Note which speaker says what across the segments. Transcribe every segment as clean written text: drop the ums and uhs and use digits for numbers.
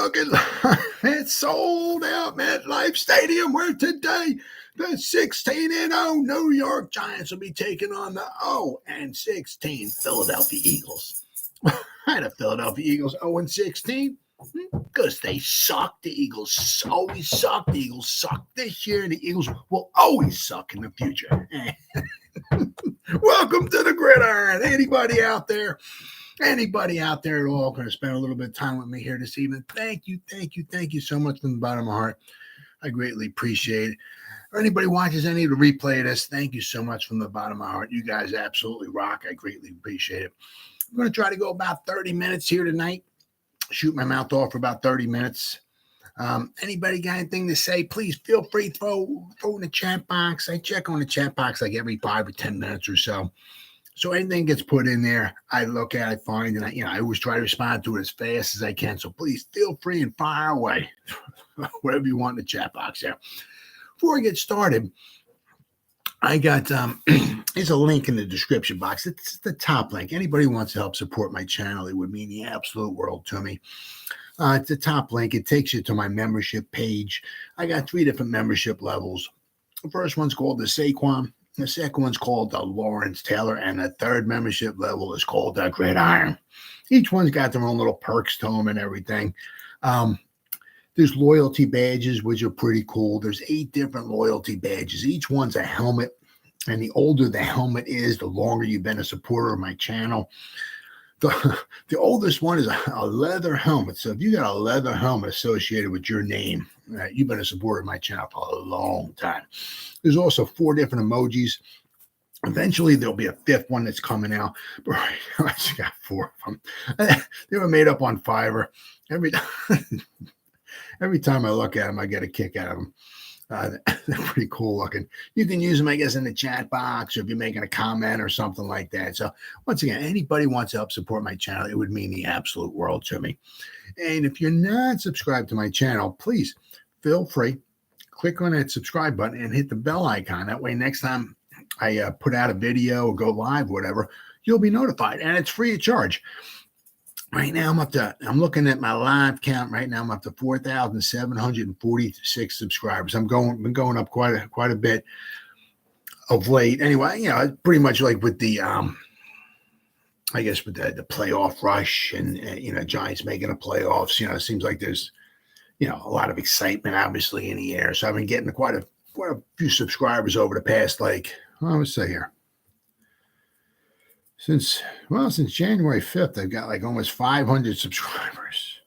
Speaker 1: looking like it's sold out MetLife Stadium, where today the 16-0 New York Giants will be taking on the 0-16 Philadelphia Eagles. Why the Philadelphia Eagles 0-16? Because they suck. The Eagles always suck. The Eagles suck this year, and the Eagles will always suck in the future. Welcome to the Gridiron. Anybody out there at all going to spend a little bit of time with me here this evening? Thank you so much from the bottom of my heart. I greatly appreciate it. Or anybody watches any of the replay of this, thank you so much from the bottom of my heart. You guys absolutely rock. I greatly appreciate it. I'm going to try to go about 30 minutes here tonight. Shoot my mouth off for about 30 minutes. Anybody got anything to say, please feel free to throw in the chat box. I check on the chat box like every 5 or 10 minutes or so. So anything gets put in there, I look at, I find, and I always try to respond to it as fast as I can. So please feel free and fire away whatever you want in the chat box there. Before I get started, I got there's a link in the description box. It's the top link. Anybody who wants to help support my channel, it would mean the absolute world to me. It's the top link. It takes you to my membership page. I got 3 different membership levels. The first one's called the Saquon. The second one's called the Lawrence Taylor, and the third membership level is called the Gridiron. Each one's got their own little perks to them and everything. There's loyalty badges, which are pretty cool. There's 8 different loyalty badges. Each one's a helmet, and the older the helmet is, the longer you've been a supporter of my channel. The oldest one is a leather helmet. So if you got a leather helmet associated with your name, you've been a supporter of my channel for a long time. There's also 4 different emojis. Eventually, there'll be a 5th one that's coming out. But right now, I just got 4 of them. They were made up on Fiverr. Every time I look at them, I get a kick out of them. They're pretty cool looking. You can use them, I guess, in the chat box or if you're making a comment or something like that. So once again, anybody wants to help support my channel, it would mean the absolute world to me. And if you're not subscribed to my channel, please feel free, click on that subscribe button and hit the bell icon. That way, next time I put out a video or go live, whatever, you'll be notified, and it's free of charge. Right now, I'm looking at my live count. Right now, I'm up to 4,746 subscribers. Been going up quite a bit of late. Anyway, it's pretty much like with the, I guess with the playoff rush and, Giants making the playoffs, it seems like there's, a lot of excitement, obviously, in the air. So I've been getting quite a few subscribers over the past, let's say here. Since January 5th, I've got almost 500 subscribers.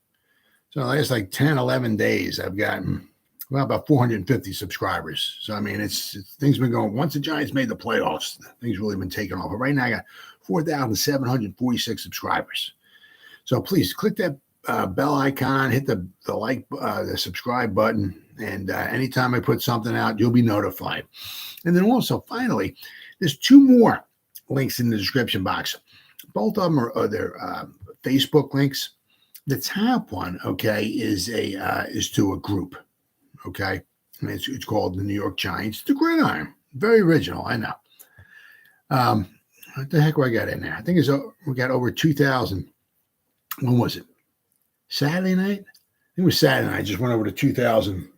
Speaker 1: So the last 10, 11 days, I've gotten about 450 subscribers. So, things been going. Once the Giants made the playoffs, things really been taking off. But right now, I got 4,746 subscribers. So please click that bell icon, hit the subscribe button, and anytime I put something out, you'll be notified. And then also, finally, there's 2 more links in the description box. Both of them are their Facebook links. The top one, is to a group. Okay, it's called the New York Giants, the Gridiron. Very original, I know. What the heck do I got in there? I think we got over 2,000. When was it? Saturday night? I think it was Saturday night. I just went over the 2,000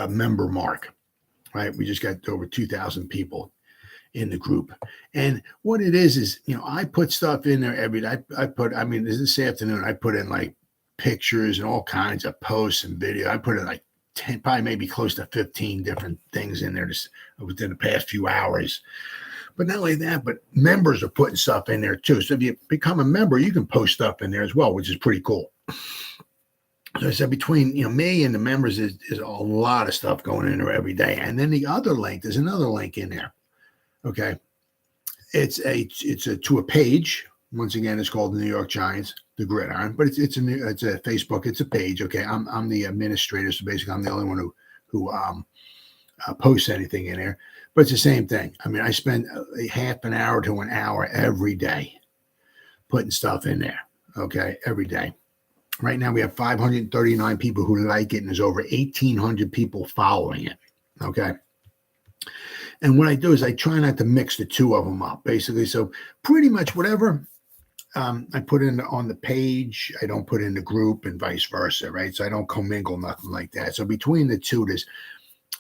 Speaker 1: member mark. Right, we just got over 2,000 people in the group. And what it is, I put stuff in there every day. This afternoon, I put in pictures and all kinds of posts and video. I put in 10, probably maybe close to 15 different things in there just within the past few hours. But not only that, but members are putting stuff in there too. So if you become a member, you can post stuff in there as well, which is pretty cool. So I said between me and the members is a lot of stuff going in there every day. And then there's another link in there. Okay, it's to a page. Once again, it's called the New York Giants, the Gridiron, but it's a Facebook. It's a page. Okay, I'm the administrator, so basically I'm the only one who posts anything in there. But it's the same thing. I spend a half an hour to an hour every day putting stuff in there. Okay, every day. Right now we have 539 people who like it, and there's over 1,800 people following it. Okay. And what I do is I try not to mix the 2 of them up, basically. So pretty much whatever I put in on the page. I don't put in the group and vice versa, right? So I don't commingle, nothing like that. So between the two, there's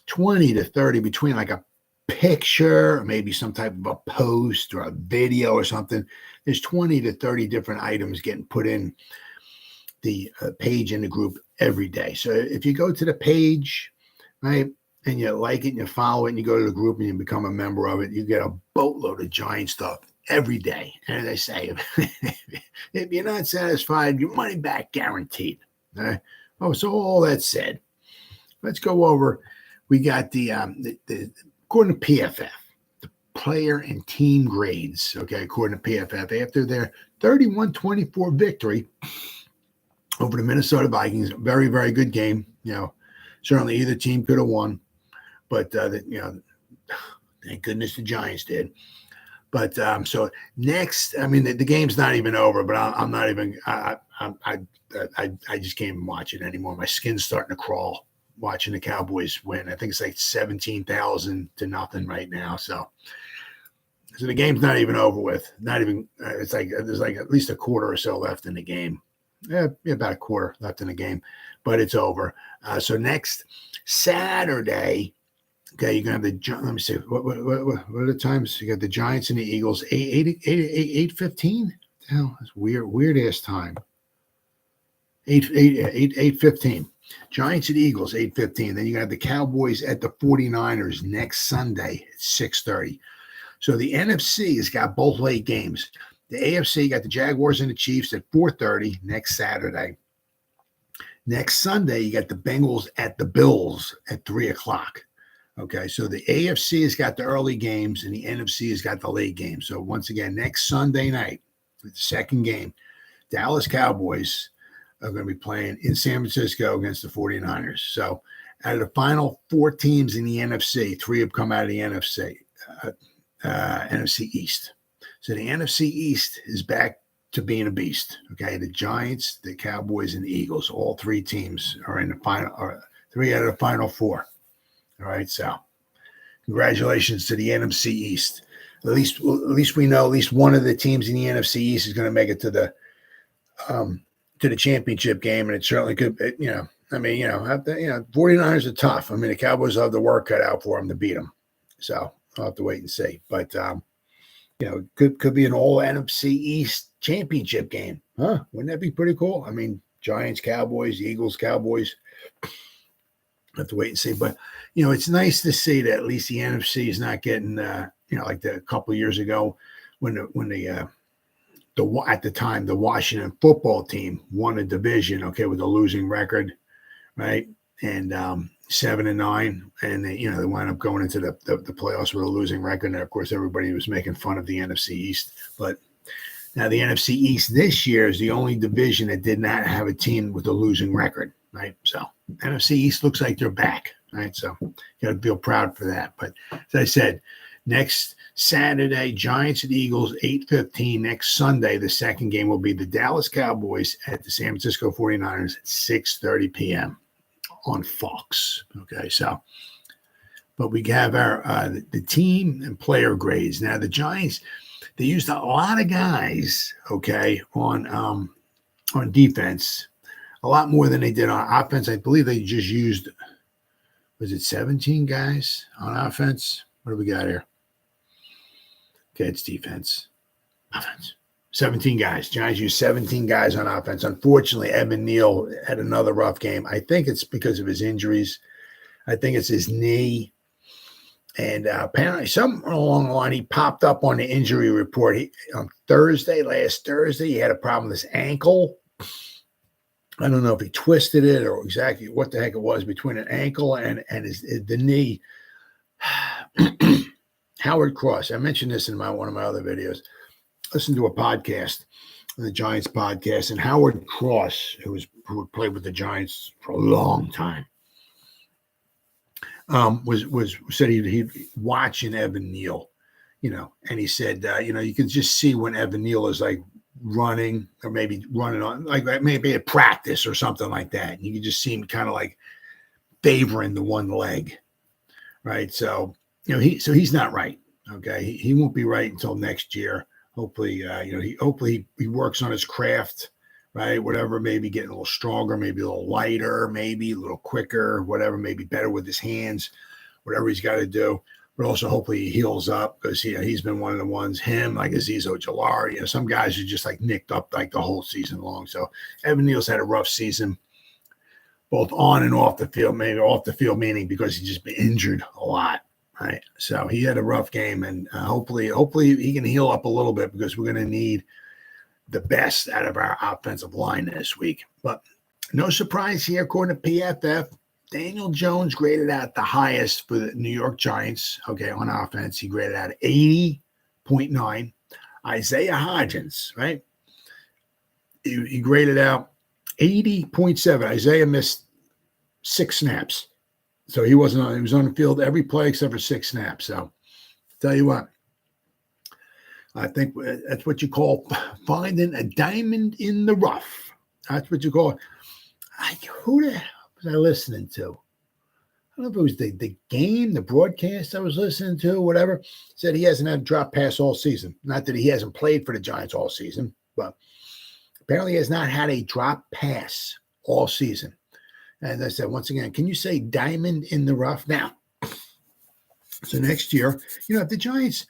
Speaker 1: 20 to 30 between like a picture, maybe some type of a post or a video or something. There's 20 to 30 different items getting put in the page in the group every day. So if you go to the page, right, and you like it and you follow it and you go to the group and you become a member of it, you get a boatload of Giant stuff every day. And as I say, if you're not satisfied, your money back guaranteed. Oh, so all that said, let's go over. We got the according to PFF, the player and team grades. Okay, according to PFF, after their 31-24 victory over the Minnesota Vikings, very, very good game. Certainly either team could have won, but thank goodness the Giants did. But so next, I mean, the game's not even over, but I'm not even. I just can't even watch it anymore. My skin's starting to crawl watching the Cowboys win. I think it's like 17,000 to nothing right now. So the game's not even over with. Not even. It's like there's like at least a quarter or so left in the game. Yeah, about a quarter left in the game, but it's over. So next Saturday. Okay, you're gonna have the. Let me see. What are the times? You got the Giants and the Eagles. 8:15. Hell, that's weird ass time. 8:15. Giants and Eagles 8:15. Then you got the Cowboys at the 49ers next Sunday at 6:30. So the NFC has got both late games. The AFC got the Jaguars and the Chiefs at 4:30 next Saturday. Next Sunday you got the Bengals at the Bills at 3:00. Okay, so the AFC has got the early games and the NFC has got the late games. So once again, next Sunday night, the second game, Dallas Cowboys are going to be playing in San Francisco against the 49ers. So out of the final four teams in the NFC, three have come out of the NFC East. So the NFC East is back to being a beast. Okay, the Giants, the Cowboys, and the Eagles, all three teams are in the final, or three out of the final four. All right, so congratulations to the NFC East. At least we know at least one of the teams in the NFC East is going to make it to the championship game, and it certainly could. 49ers are tough. I mean, the Cowboys will have the work cut out for them to beat them. So I'll have to wait and see. But could be an all NFC East championship game, huh? Wouldn't that be pretty cool? I mean, Giants, Cowboys, Eagles, Cowboys. Have to wait and see, but it's nice to see that at least the NFC is not getting like a couple of years ago when at the time the Washington football team won a division, okay, with a losing record, right, and 7-9, and they wound up going into the playoffs with a losing record, and of course everybody was making fun of the NFC East, but now the NFC East this year is the only division that did not have a team with a losing record. Right, so NFC East looks like they're back. Right, so you got to feel proud for that. But as I said, next Saturday, Giants and Eagles 8:15. Next Sunday, the second game will be the Dallas Cowboys at the San Francisco 49ers at 6:30 p.m. on Fox. Okay, so but we have our the team and player grades. Now the Giants, they used a lot of guys, okay, on defense. A lot more than they did on offense. I believe they just used, was it 17 guys on offense? What do we got here? Okay, it's defense. Offense. 17 guys. Giants used 17 guys on offense. Unfortunately, Evan Neal had another rough game. I think it's because of his injuries. I think it's his knee. And apparently, something along the line, he popped up on the injury report. On last Thursday, he had a problem with his ankle. I don't know if he twisted it or exactly what the heck it was between an ankle and the knee. Howard Cross. I mentioned this in one of my other videos. Listen to a podcast, the Giants podcast, and Howard Cross, who had played with the Giants for a long time, said he'd watching Evan Neal, and he said you can just see when Evan Neal is like running or maybe running on like maybe at practice or something like that. And you can just see him kind of like favoring the one leg. Right. So, he's not right. Okay. He won't be right until next year. Hopefully, he works on his craft, right? Whatever, maybe getting a little stronger, maybe a little lighter, maybe a little quicker, whatever, maybe better with his hands, whatever he's got to do. But also hopefully he heals up because he's been one of the ones, him, like Azeez Ojulari, some guys are just like nicked up like the whole season long. So Evan Neal's had a rough season, both on and off the field, maybe off the field, meaning because he's just been injured a lot. Right. So he had a rough game, and hopefully he can heal up a little bit because we're going to need the best out of our offensive line this week. But no surprise here, according to PFF, Daniel Jones graded out the highest for the New York Giants. Okay, on offense, he graded out 80.9. Isaiah Hodgins, right? He graded out 80.7. Isaiah missed 6 snaps. So he was on the field every play except for 6 snaps. So tell you what, I think that's what you call finding a diamond in the rough. That's what you call it. Who the hell was I listening to? I don't know if it was the game, the broadcast I was listening to, whatever. Said he hasn't had a drop pass all season. Not that he hasn't played for the Giants all season, but apparently he has not had a drop pass all season. And I said, once again, can you say diamond in the rough? Now, so next year, if the Giants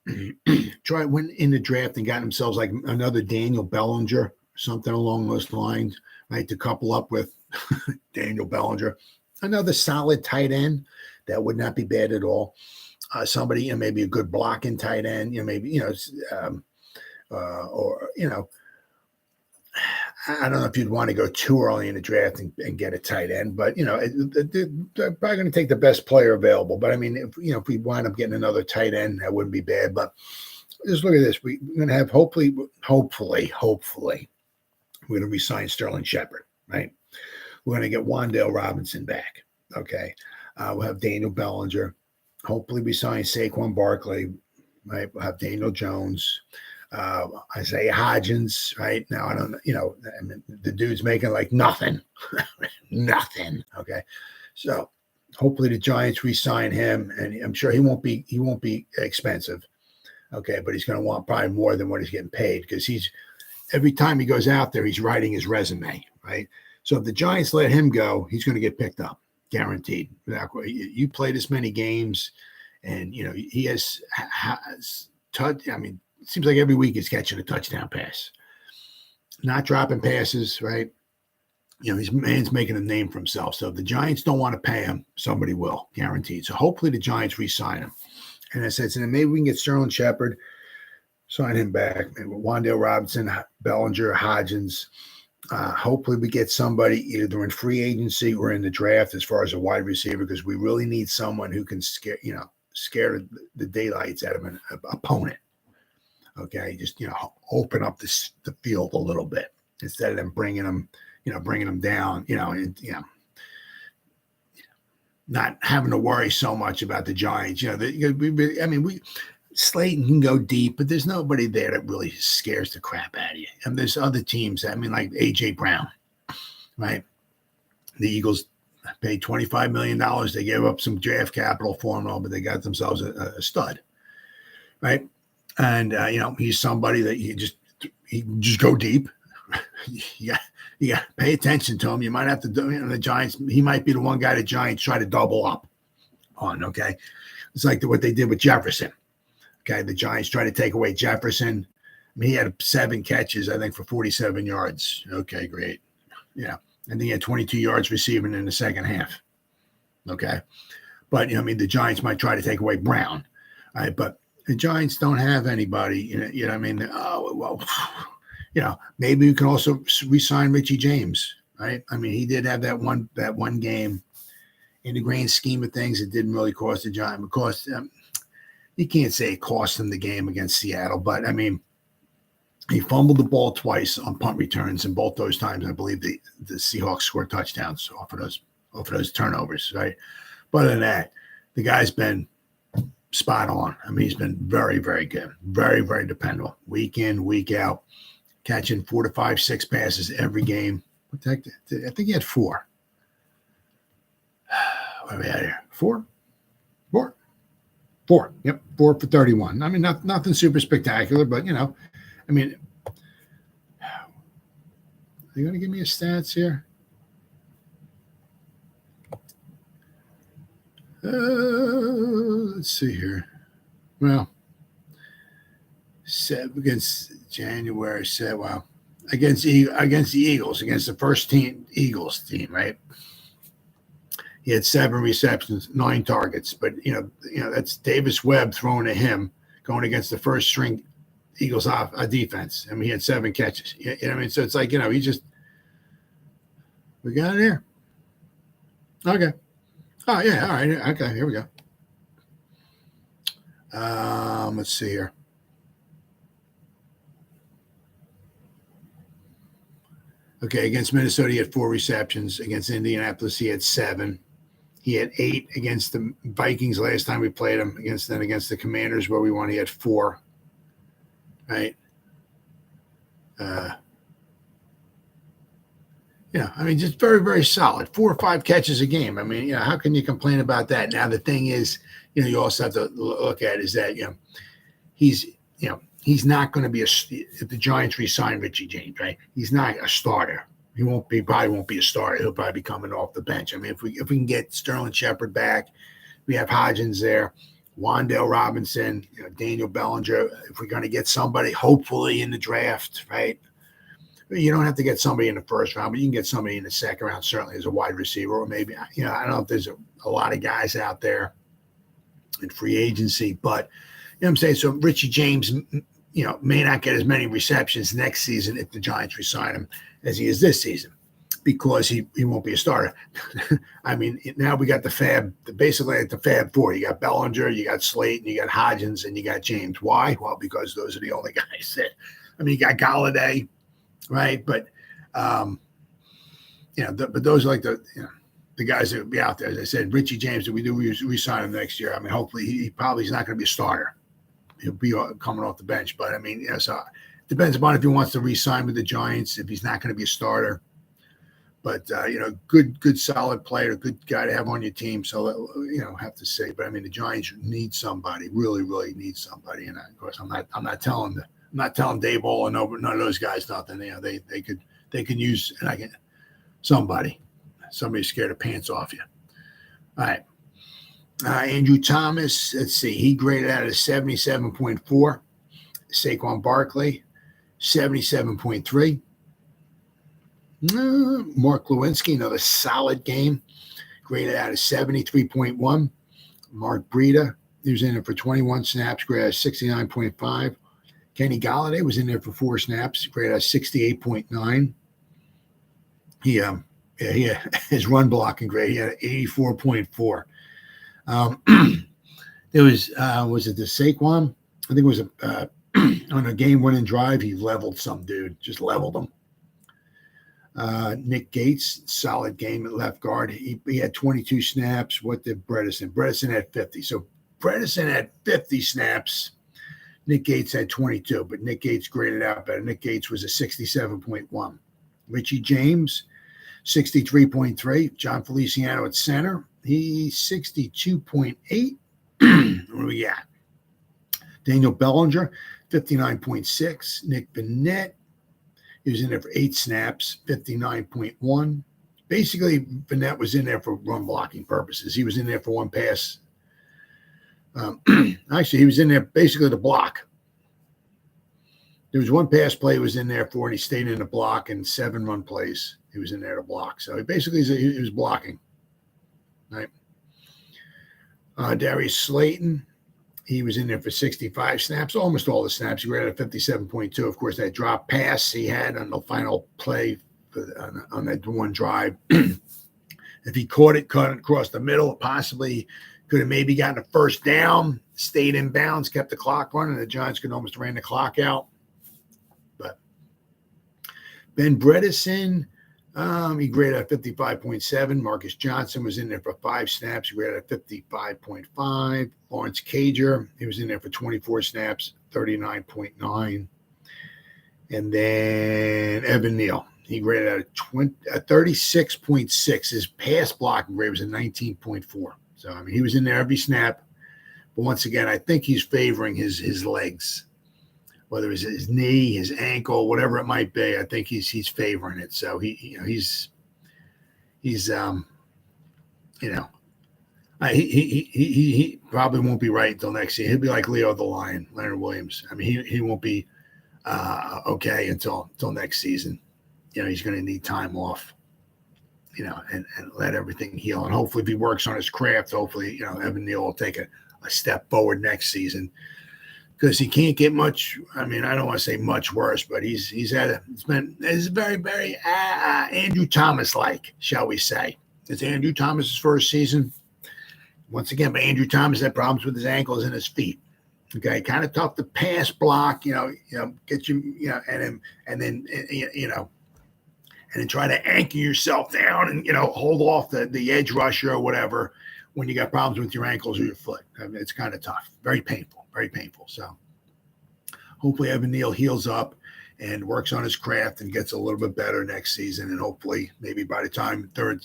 Speaker 1: went in the draft and got themselves like another Daniel Bellinger, something along those lines, right, to couple up with Daniel Bellinger, another solid tight end, that would not be bad at all. Somebody, maybe a good blocking tight end, maybe, I don't know if you'd want to go too early in the draft and get a tight end, but they're probably going to take the best player available. But I mean, if we wind up getting another tight end, that wouldn't be bad. But just look at this: we're going to have hopefully, we're going to re-sign Sterling Shepard, right? We're going to get Wan'Dale Robinson back. Okay, we'll have Daniel Bellinger. Hopefully, we sign Saquon Barkley. Right, we'll have Daniel Jones. Isaiah Hodgins, right? Now, I don't the dude's making like nothing. Nothing. Okay. So hopefully the Giants re-sign him, and I'm sure he won't be expensive. Okay, but he's going to want probably more than what he's getting paid because every time he goes out there, he's writing his resume, right? So if the Giants let him go, he's going to get picked up, guaranteed. You play this many games, and he has touched. I mean, it seems like every week he's catching a touchdown pass, not dropping passes, right? His man's making a name for himself. So if the Giants don't want to pay him, somebody will, guaranteed. So hopefully the Giants re-sign him. And I said, so then maybe we can get Sterling Shepard, sign him back. Maybe Wan'Dale Robinson, Bellinger, Hodgins. Hopefully we get somebody either in free agency or in the draft as far as a wide receiver, because we really need someone who can scare the daylights out of an opponent. Okay, just open up the field a little bit instead of them bringing them down. Not having to worry so much about the Giants. Slayton can go deep, but there's nobody there that really scares the crap out of you. And there's other teams. Like AJ Brown, right? The Eagles paid $25 million. They gave up some draft capital for him, but they got themselves a stud, right? And he's somebody that he just go deep. you got to pay attention to him. You might have to do the Giants. He might be the one guy the Giants try to double up on. Okay, it's like what they did with Jefferson. Okay, the Giants try to take away Jefferson. I mean, he had 7 catches, I think, for 47 yards. Okay, great. Yeah, and then he had 22 yards receiving in the second half. Okay, but the Giants might try to take away Brown. All right, but the Giants don't have anybody, Oh, well, maybe we can also re-sign Richie James, right? I mean, he did have that one game. In the grand scheme of things, it didn't really cost the Giants. Of course, you can't say it cost him the game against Seattle, but I mean, he fumbled the ball twice on punt returns, and both those times, I believe the Seahawks scored touchdowns off of those turnovers, right? But other than that, the guy's been spot on. I mean, he's been very, very good. Very, very dependable. Week in, week out, catching 4 to 5, 6 passes every game. What the heck? I think he had 4. What are we at here? 4? 4? 4. Yep, 4 for 31. I mean, nothing super spectacular, but, I mean, are you going to give me his stats here? Let's see here. Well, against January, against the Eagles, against the first team Eagles team, right? He had 7 receptions, 9 targets, but that's Davis Webb throwing to him, going against the first string Eagles defense. I mean, he had 7 catches. You know what I mean? So it's like, he just, we got it here. Okay. Oh, yeah. All right. Okay. Here we go. Let's see here. Okay. Against Minnesota, he had 4 receptions. Against Indianapolis, he had 7. He had 8 against the Vikings last time we played him. Against the Commanders where we won, he had 4. Right. I mean, just very, very solid. 4 or 5 catches a game. I mean, how can you complain about that? Now, the thing is, you also have to look at is that, he's not going to be if the Giants re-sign Richie James, right? He's not a starter. Probably won't be a starter. He'll probably be coming off the bench. I mean, if we can get Sterling Shepard back, we have Hodgins there, Wan'Dale Robinson, Daniel Bellinger. If we're going to get somebody, hopefully in the draft, right? You don't have to get somebody in the first round, but you can get somebody in the second round, certainly as a wide receiver, or maybe, I don't know if there's a lot of guys out there in free agency, but what I'm saying? So Richie James, may not get as many receptions next season if the Giants re-sign him as he is this season, because he won't be a starter. I mean, now we got basically the Fab 4. You got Bellinger, you got Slayton, you got Hodgins, and you got James. Why? Well, because those are the only guys that, you got Golladay, right? But, but those are like the guys that would be out there. As I said, Richie James, if we do re-sign him next year, I mean, hopefully he probably is not going to be a starter. He'll be coming off the bench. But, I mean, so it depends upon if he wants to re-sign with the Giants, if he's not going to be a starter. But, good, solid player, good guy to have on your team. So, have to say. But, I mean, the Giants need somebody, really, really need somebody. And, of course, I'm not telling Dave Ball and none of those guys nothing. They could use somebody scared the pants off you. All right. Andrew Thomas, let's see. He graded out at 77.4. Saquon Barkley, 77.3. Mark Lewinsky, another solid game, graded out at 73.1. Mark Breida, he was in there for 21 snaps, graded out 69.5. Kenny Golladay was in there for 4 snaps, graded out 68.9. He his run blocking grade, he had 84.4. There was it the Saquon? I think it was on a game-winning drive, he leveled some dude, just leveled him. Nick Gates, solid game at left guard. He had 22 snaps. What did Bredesen? Bredesen had 50. So Bredesen had 50 snaps. Nick Gates had 22, but Nick Gates graded out better. Nick Gates was a 67.1. Richie James, 63.3. John Feliciano at center. He's 62.8. What do we got? Daniel Bellinger, 59.6. Nick Vannett, he was in there for 8 snaps, 59.1. Basically, Vannett was in there for run blocking purposes. He was in there for 1 pass. Actually, he was in there basically to block. There was 1 pass play he was in there for, and he stayed in the block, and 7 run plays he was in there to block. So he was blocking. Right. Darius Slayton, he was in there for 65 snaps, almost all the snaps. He ran at 57.2. Of course, that drop pass he had on the final play on that one drive. If he caught it, cut it across the middle, possibly could have maybe gotten a first down, stayed in bounds, kept the clock running. The Giants could almost ran the clock out. But Ben Bredesen, he graded at 55.7. Marcus Johnson was in there for 5 snaps. He graded at 55.5. Lawrence Cager, he was in there for 24 snaps, 39.9. And then Evan Neal, he graded at 36.6. His pass blocking grade was a 19.4. So, I mean, he was in there every snap. But once again, I think he's favoring his legs, whether it's his knee, his ankle, whatever it might be. I think he's favoring it. So he's he probably won't be right until next year. He'll be like Leo the Lion, Leonard Williams. I mean, he won't be okay until next season. He's going to need time off, and let everything heal. And hopefully, if he works on his craft, hopefully, Evan Neal will take a step forward next season, because he can't get much. I mean, I don't want to say much worse, but it's very, very Andrew Thomas-like, shall we say. It's Andrew Thomas's first season. Once again, but Andrew Thomas had problems with his ankles and his feet. Okay, kind of tough to pass block, get you, and then try to anchor yourself down and hold off the edge rusher or whatever when you got problems with your ankles or your foot. I mean, it's kind of tough, very painful, very painful. So hopefully Evan Neal heals up and works on his craft and gets a little bit better next season, and hopefully maybe by the time third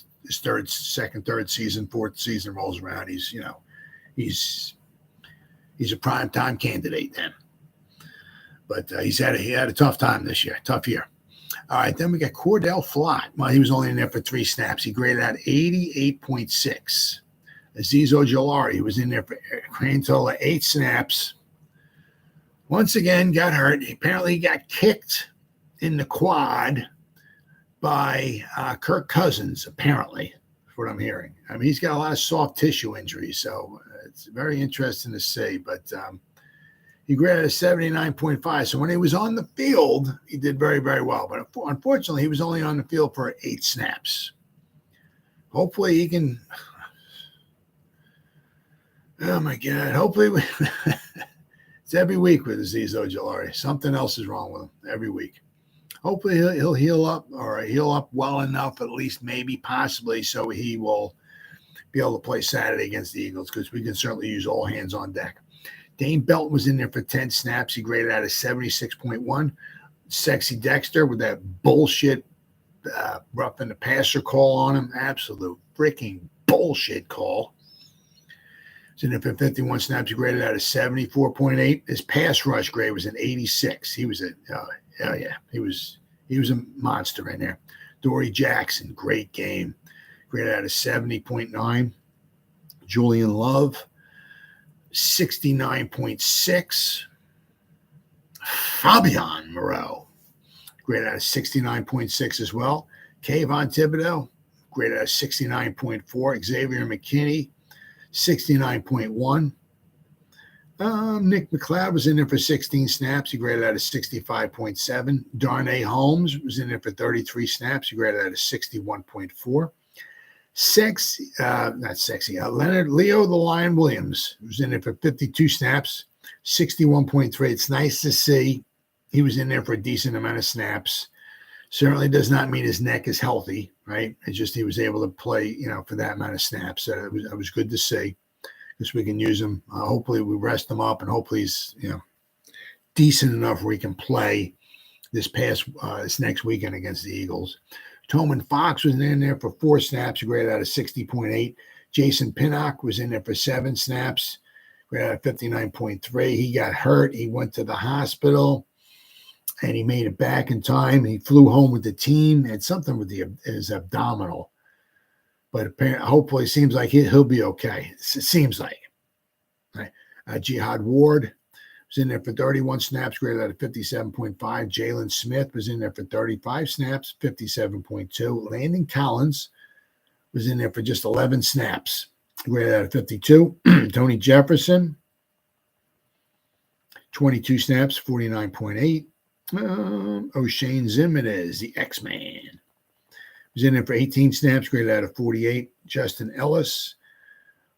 Speaker 1: season, fourth season rolls around, he's a prime time candidate then. But he had a tough time this year, tough year. All right, then we got Cordell Flott. Well, he was only in there for 3 snaps. He graded out 88.6. Azeez Ojulari, he was in there for a grand total of 8 snaps. Once again, got hurt. Apparently, he got kicked in the quad by Kirk Cousins, apparently, is what I'm hearing. I mean, he's got a lot of soft tissue injuries, so it's very interesting to see. But he graded a 79.5. So when he was on the field, he did very, very well. But unfortunately, he was only on the field for 8 snaps. Hopefully, he can. Oh my God! Hopefully, it's every week with Azeez Ojulari. Something else is wrong with him every week. Hopefully he'll heal up, or heal up well enough, at least maybe possibly, so he will be able to play Saturday against the Eagles, because we can certainly use all hands on deck. Dane Belton was in there for 10 snaps. He graded out a 76.1. Sexy Dexter with that bullshit roughing the passer call on him. Absolute freaking bullshit call. He's in there for 51 snaps. He graded out a 74.8. His pass rush grade was an 86. He was he was a monster in there. Adoree Jackson, great game. Graded out a 70.9. Julian Love, 69.6. Fabian Moreau, graded out a 69.6 as well. Kayvon Thibodeau, graded out a 69.4. Xavier McKinney, 69.1. Nick McLeod was in there for 16 snaps. He graded out a 65.7. Darnay Holmes was in there for 33 snaps. He graded out a 61.4. Leo the Lion Williams was in there for 52 snaps, 61.3. It's nice to see he was in there for a decent amount of snaps. Certainly does not mean his neck is healthy, right? It's just he was able to play, for that amount of snaps. So it was good to see, because we can use him. Hopefully we rest him up, and hopefully he's decent enough where he can play this next weekend against the Eagles. Toman Fox was in there for 4 snaps. He graded out a 60.8. Jason Pinnock was in there for 7 snaps. Graded out a 59.3. He got hurt. He went to the hospital, and he made it back in time. He flew home with the team. Had something with his abdominal. But apparently, hopefully, it seems like he'll be okay. It seems like. Right. Jihad Ward was in there for 31 snaps, graded out a 57.5. Jalen Smith was in there for 35 snaps, 57.2. Landon Collins was in there for just 11 snaps, graded out a 52. Tony Jefferson, 22 snaps, 49.8. Oshane Ximines, the X-Man, was in there for 18 snaps, graded out of 48. Justin Ellis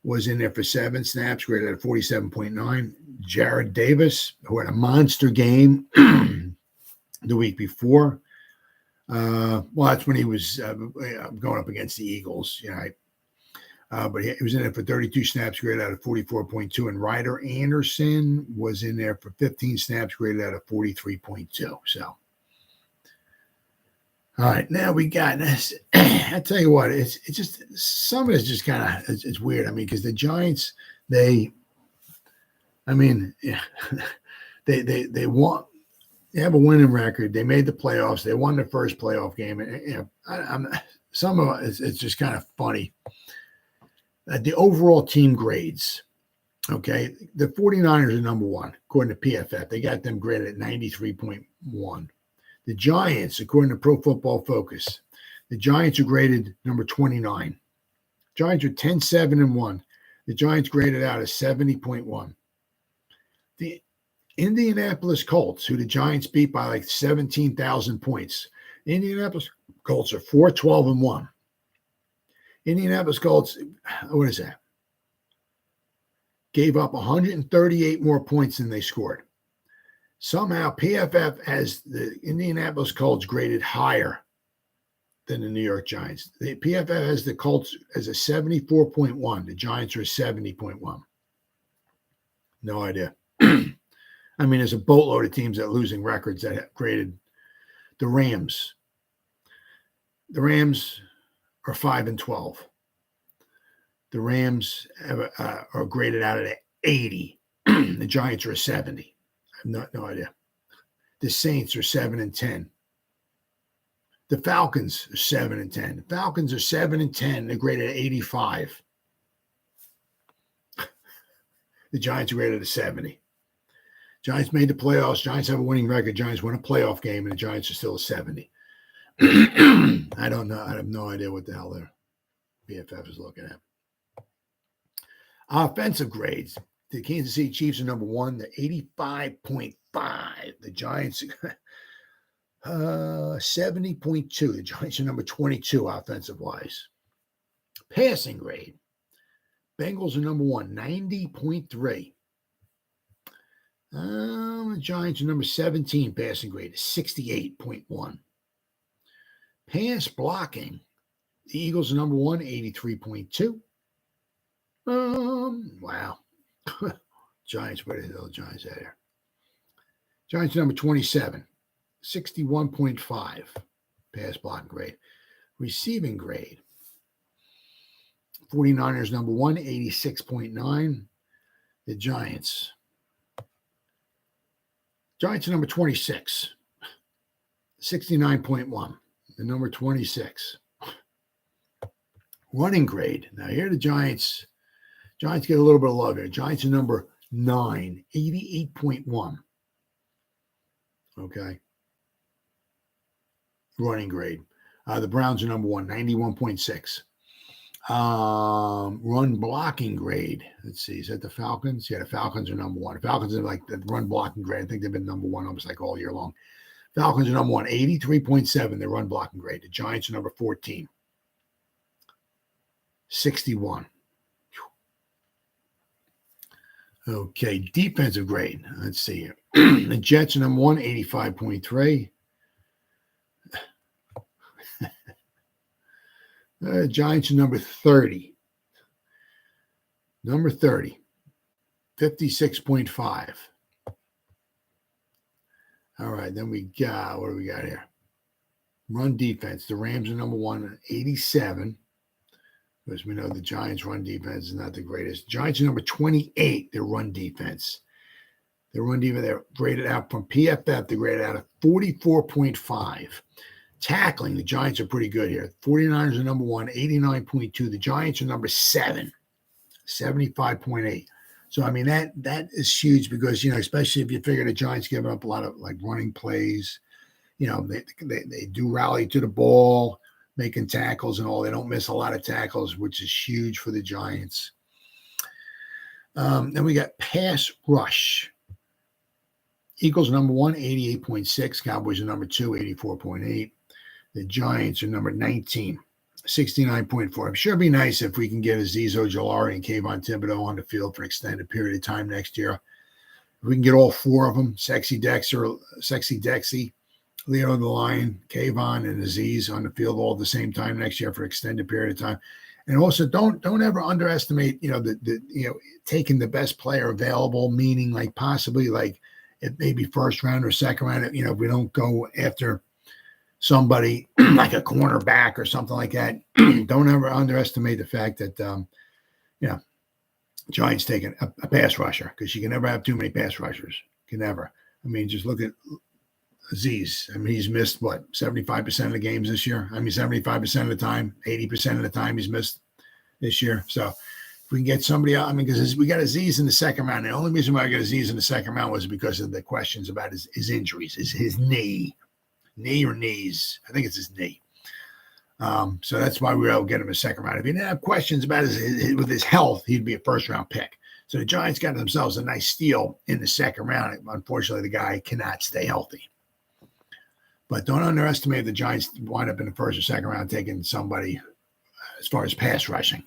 Speaker 1: was in there for 7 snaps, graded out of 47.9. Jared Davis, who had a monster game the week before. Well, that's when he was going up against the Eagles. But he was in there for 32 snaps, graded out of 44.2. And Ryder Anderson was in there for 15 snaps, graded out of 43.2. So, all right, now we got this. I tell you what, it's just some of it's just kind of it's weird. I mean, because the Giants, they I mean, yeah, they won. They have a winning record. They made the playoffs. They won their first playoff game. And you know, some of it's just kind of funny. The overall team grades. Okay, the 49ers are number one according to PFF. They got them graded at 93.1. The Giants, according to Pro Football Focus, the Giants are graded number 29. Giants are 10-7-1. The Giants graded out as 70.1. The Indianapolis Colts, who the Giants beat by like 17,000 points. The Indianapolis Colts are 4-12-1. Indianapolis Colts, what is that? Gave up 138 more points than they scored. Somehow PFF has the Indianapolis Colts graded higher than the New York Giants. The PFF has the Colts as a 74.1. The Giants are a 70.1. No idea. I mean, there's a boatload of teams that are losing records that have graded the Rams. The Rams are 5-12. The Rams are graded out at 80. The Giants are a 70. I have no idea. The Saints are 7-10. The Falcons are 7-10. The Falcons are 7-10. They're graded at 85. The Giants are graded at 70. Giants made the playoffs. Giants have a winning record. Giants won a playoff game, and the Giants are still a 70. I don't know. I have no idea what the hell their BFF is looking at. Offensive grades. The Kansas City Chiefs are number one. They're 85.5. The Giants 70.2. The Giants are number 22 offensive-wise. Passing grade. Bengals are number one, 90.3. The Giants are number 17 passing grade, 68.1. Pass blocking. The Eagles are number one, 83.2. Wow. Giants, where the hell are the Giants at here? Giants are number 27, 61.5 pass blocking grade. Receiving grade. 49ers number one, 86.9. The Giants are number 26, 69.1. The number 26. Running grade. Now here the Giants get a little bit of love here. Giants are number 9, 88.1. Okay. Running grade. The Browns are number one, 91.6. Run blocking grade. Let's see. Is that the Falcons? Yeah, the Falcons are number one. The Falcons are like the run blocking grade. I think they've been number one almost like all year long. Falcons are number one, 83.7. Their run blocking grade. The Giants are number 14, 61. Okay, defensive grade. Let's see here. The Jets are number one, 85.3. Giants are number 30. Number 30, 56.5. All right, then we got, what do we got here? Run defense. The Rams are number one, 87. Because we know the Giants' run defense is not the greatest. Giants are number 28, their run defense. Their run defense, they're graded out from PFF, they're graded out at 44.5. Tackling, the Giants are pretty good here. 49ers are number one, 89.2. The Giants are number 7, 75.8. So, I mean, that is huge because, you know, especially if you figure the Giants giving up a lot of, like, running plays. You know, they do rally to the ball, making tackles and all. They don't miss a lot of tackles, which is huge for the Giants. Then we got pass rush. Eagles are number one, 88.6. Cowboys are number 2, 84.8. The Giants are number 19, 69.4. I'm sure it'd be nice if we can get Azeez Ojulari and Kayvon Thibodeau on the field for an extended period of time next year. If we can get all four of them, Sexy Dexy, Leo the Lion, Kayvon, and Azeez on the field all at the same time next year for an extended period of time. And also don't ever underestimate, you know, the taking the best player available, meaning like possibly like it may be first round or second round. You know, if we don't go after somebody like a cornerback or something like that, don't ever underestimate the fact that, Giants taking a pass rusher because you can never have too many pass rushers. Can never. I mean, just look at Azeez. I mean, he's missed, 75% of the games this year? I mean, 75% of the time, 80% of the time he's missed this year. So if we can get somebody out, I mean, because we got Azeez in the second round. The only reason why I got Azeez in the second round was because of the questions about his injuries, his knee or knees. I think it's his knee. So that's why we were able to get him a second round. If he didn't have questions about with his health, he'd be a first round pick. So the Giants got themselves a nice steal in the second round. Unfortunately, the guy cannot stay healthy. But don't underestimate the Giants wind up in the first or second round taking somebody as far as pass rushing,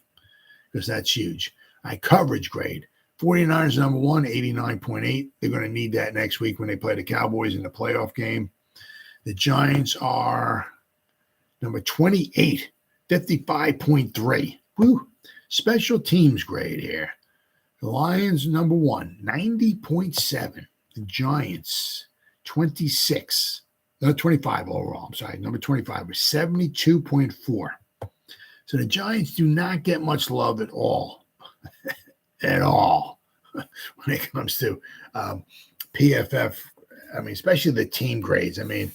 Speaker 1: because that's huge. Coverage grade. 49ers number 1, 89.8. They're going to need that next week when they play the Cowboys in the playoff game. The Giants are number 28, 55.3. Woo. Special teams grade here. The Lions, number 1, 90.7. The Giants, 26. No, 25 overall. I'm sorry. Number 25 was 72.4. So the Giants do not get much love at all. At all. When it comes to PFF. I mean, especially the team grades. I mean,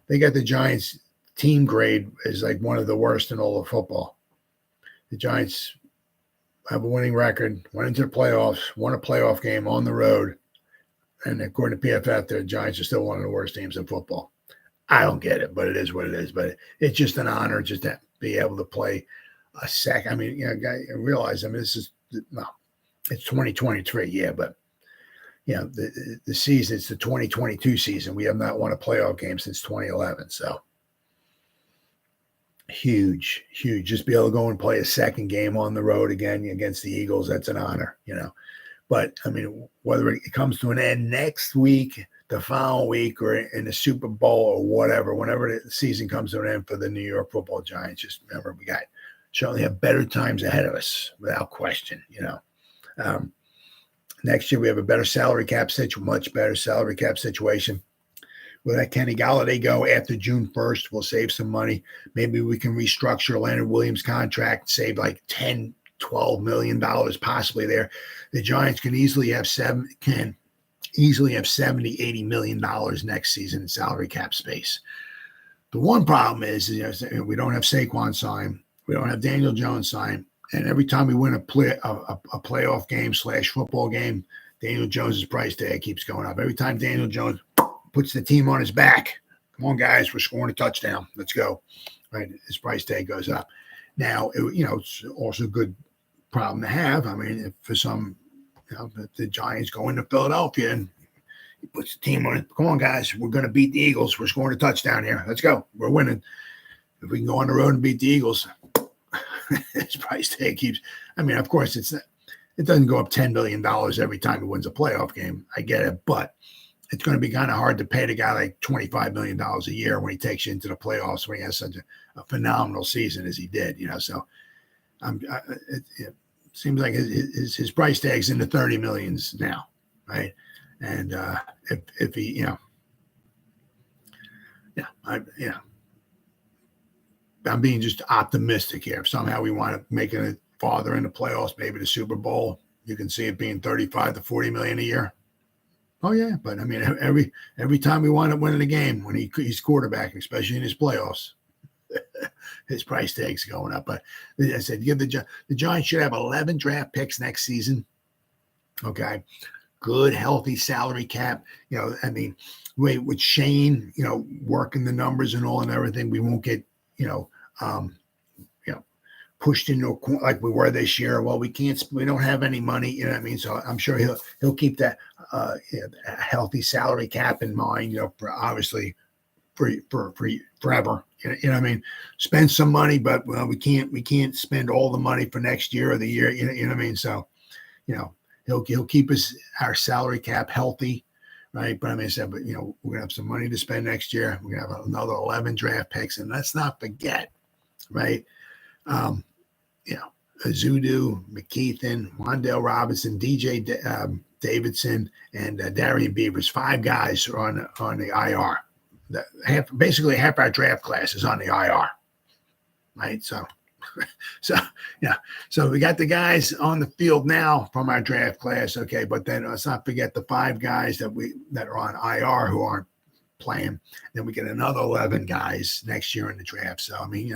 Speaker 1: they got the Giants team grade is like one of the worst in all of football. The Giants have a winning record, went into the playoffs, won a playoff game on the road, and according to PFF, the Giants are still one of the worst teams in football. I don't get it, but it is what it is. But it's just an honor just to be able to play a second. I mean, you know, guys realize, I mean, it's 2023, yeah, but you know, the season, it's the 2022 season. We have not won a playoff game since 2011, so. Huge. Just be able to go and play a second game on the road again against the Eagles. That's an honor, you know. But, I mean, whether it comes to an end next week, the following week, or in the Super Bowl or whatever, whenever the season comes to an end for the New York Football Giants, just remember we certainly have better times ahead of us without question, you know. Next year we have a better salary cap situation, much better salary cap situation. Will that Kenny Golladay go after June 1st? We'll save some money. Maybe we can restructure Leonard Williams' contract, save like $10, $12 million possibly there. The Giants can easily have $70, $80 million next season in salary cap space. The one problem is, you know, we don't have Saquon signed. We don't have Daniel Jones signed. And every time we win a playoff game / football game, Daniel Jones' price tag keeps going up. Every time Daniel Jones puts the team on his back, come on, guys, we're scoring a touchdown. Let's go. Right, his price tag goes up. Now, it's also a good problem to have. I mean, if for some, if the Giants go into Philadelphia and he puts the team on it, come on, guys, we're going to beat the Eagles. We're scoring a touchdown here. Let's go. We're winning. If we can go on the road and beat the Eagles, his price tag keeps. I mean, of course, it doesn't go up $10 million every time he wins a playoff game. I get it, but it's going to be kind of hard to pay the guy like $25 million a year when he takes you into the playoffs, when he has such a phenomenal season as he did, So it seems like his price tag's in the 30 millions now, right? And if he, I'm being just optimistic here. If somehow we want to make it farther in the playoffs, maybe the Super Bowl, you can see it being 35 to 40 million a year. Oh yeah, but I mean, every time we wind up winning a game when he's quarterback, especially in his playoffs, his price tag's going up. But I said, the Giants should have 11 draft picks next season. Okay, good, healthy salary cap. I mean, with Shane, working the numbers and all and everything, we won't get pushed into like we were this year. Well, we don't have any money, you know what I mean? So I'm sure he'll keep that healthy salary cap in mind, for obviously for forever. You know what I mean? Spend some money, but we can't spend all the money for next year or the year, you know what I mean? So, he'll keep our salary cap healthy, right? But I mean, we're gonna have some money to spend next year. We're gonna have another 11 draft picks, and let's not forget, right? Azudu, McKeithen, Wan'Dale Robinson, DJ Davidson, and Darian Beavers. 5 guys are on the IR. Basically half our draft class is on the IR, right? So So, yeah. So we got the guys on the field now from our draft class. Okay. But then let's not forget the 5 guys that are on IR who aren't playing. Then we get another 11 guys next year in the draft. So, I mean,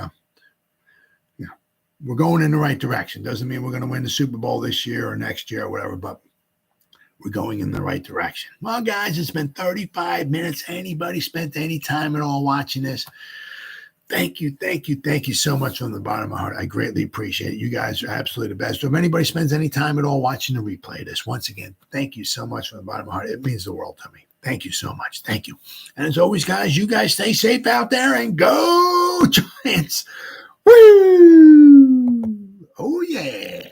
Speaker 1: we're going in the right direction. Doesn't mean we're going to win the Super Bowl this year or next year or whatever, but we're going in the right direction. Well, guys, it's been 35 minutes. Anybody spent any time at all watching this? Thank you so much from the bottom of my heart. I greatly appreciate it. You guys are absolutely the best. So if anybody spends any time at all watching the replay of this, once again, thank you so much from the bottom of my heart. It means the world to me. Thank you so much. Thank you. And as always, guys, you guys stay safe out there and go Giants. Woo! Oh, yeah.